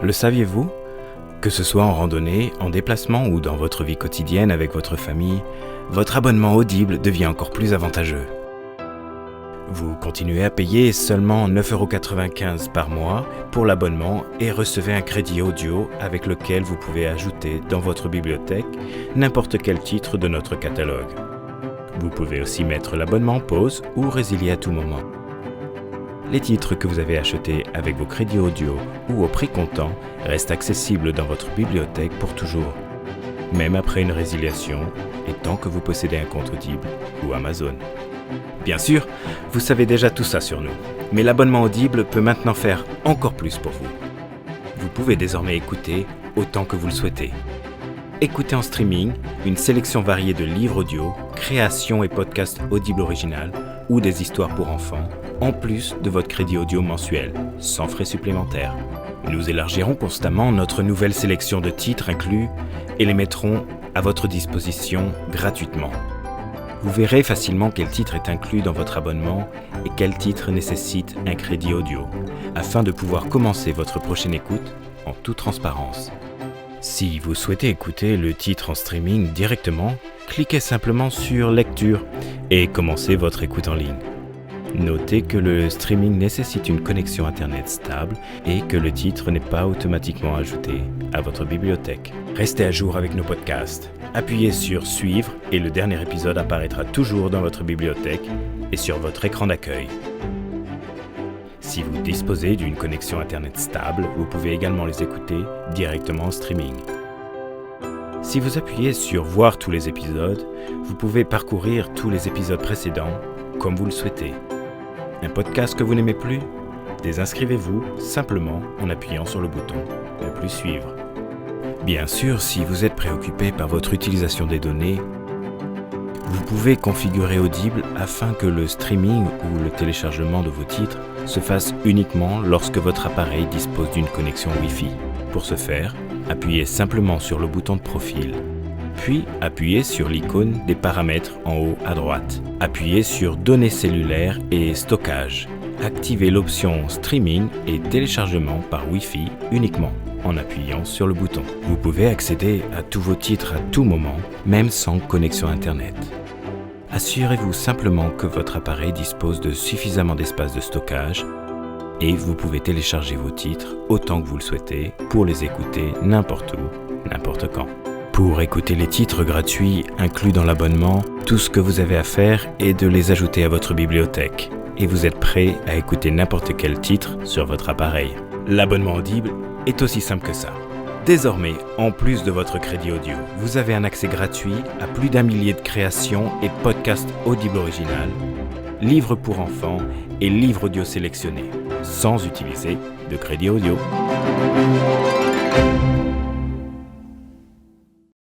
Le saviez-vous ? Que ce soit en randonnée, en déplacement ou dans votre vie quotidienne avec votre famille, votre abonnement Audible devient encore plus avantageux. Vous continuez à payer seulement 9,95 € par mois pour l'abonnement et recevez un crédit audio avec lequel vous pouvez ajouter dans votre bibliothèque n'importe quel titre de notre catalogue. Vous pouvez aussi mettre l'abonnement en pause ou résilier à tout moment. Les titres que vous avez achetés avec vos crédits audio ou au prix comptant restent accessibles dans votre bibliothèque pour toujours, même après une résiliation et tant que vous possédez un compte Audible ou Amazon. Bien sûr, vous savez déjà tout ça sur nous, mais l'abonnement Audible peut maintenant faire encore plus pour vous. Vous pouvez désormais écouter autant que vous le souhaitez. Écoutez en streaming une sélection variée de livres audio, créations et podcasts Audible original ou des histoires pour enfants, en plus de votre crédit audio mensuel, sans frais supplémentaires. Nous élargirons constamment notre nouvelle sélection de titres inclus et les mettrons à votre disposition gratuitement. Vous verrez facilement quel titre est inclus dans votre abonnement et quel titre nécessite un crédit audio, afin de pouvoir commencer votre prochaine écoute en toute transparence. Si vous souhaitez écouter le titre en streaming directement, cliquez simplement sur Lecture et commencez votre écoute en ligne. Notez que le streaming nécessite une connexion Internet stable et que le titre n'est pas automatiquement ajouté à votre bibliothèque. Restez à jour avec nos podcasts. Appuyez sur Suivre et le dernier épisode apparaîtra toujours dans votre bibliothèque et sur votre écran d'accueil. Si vous disposez d'une connexion Internet stable, vous pouvez également les écouter directement en streaming. Si vous appuyez sur Voir tous les épisodes, vous pouvez parcourir tous les épisodes précédents comme vous le souhaitez. Un podcast que vous n'aimez plus ? Désinscrivez-vous simplement en appuyant sur le bouton « Ne plus suivre ». Bien sûr, si vous êtes préoccupé par votre utilisation des données, vous pouvez configurer Audible afin que le streaming ou le téléchargement de vos titres se fasse uniquement lorsque votre appareil dispose d'une connexion Wi-Fi. Pour ce faire, appuyez simplement sur le bouton de profil, puis appuyez sur l'icône des paramètres en haut à droite. Appuyez sur Données cellulaires et stockage. Activez l'option Streaming et téléchargement par Wi-Fi uniquement en appuyant sur le bouton. Vous pouvez accéder à tous vos titres à tout moment, même sans connexion Internet. Assurez-vous simplement que votre appareil dispose de suffisamment d'espace de stockage et vous pouvez télécharger vos titres autant que vous le souhaitez pour les écouter n'importe où, n'importe quand. Pour écouter les titres gratuits inclus dans l'abonnement, tout ce que vous avez à faire est de les ajouter à votre bibliothèque et vous êtes prêt à écouter n'importe quel titre sur votre appareil. L'abonnement Audible est aussi simple que ça. Désormais, en plus de votre crédit audio, vous avez un accès gratuit à plus d'1 millier de créations et podcasts Audible original, livres pour enfants et livres audio sélectionnés, sans utiliser de crédit audio.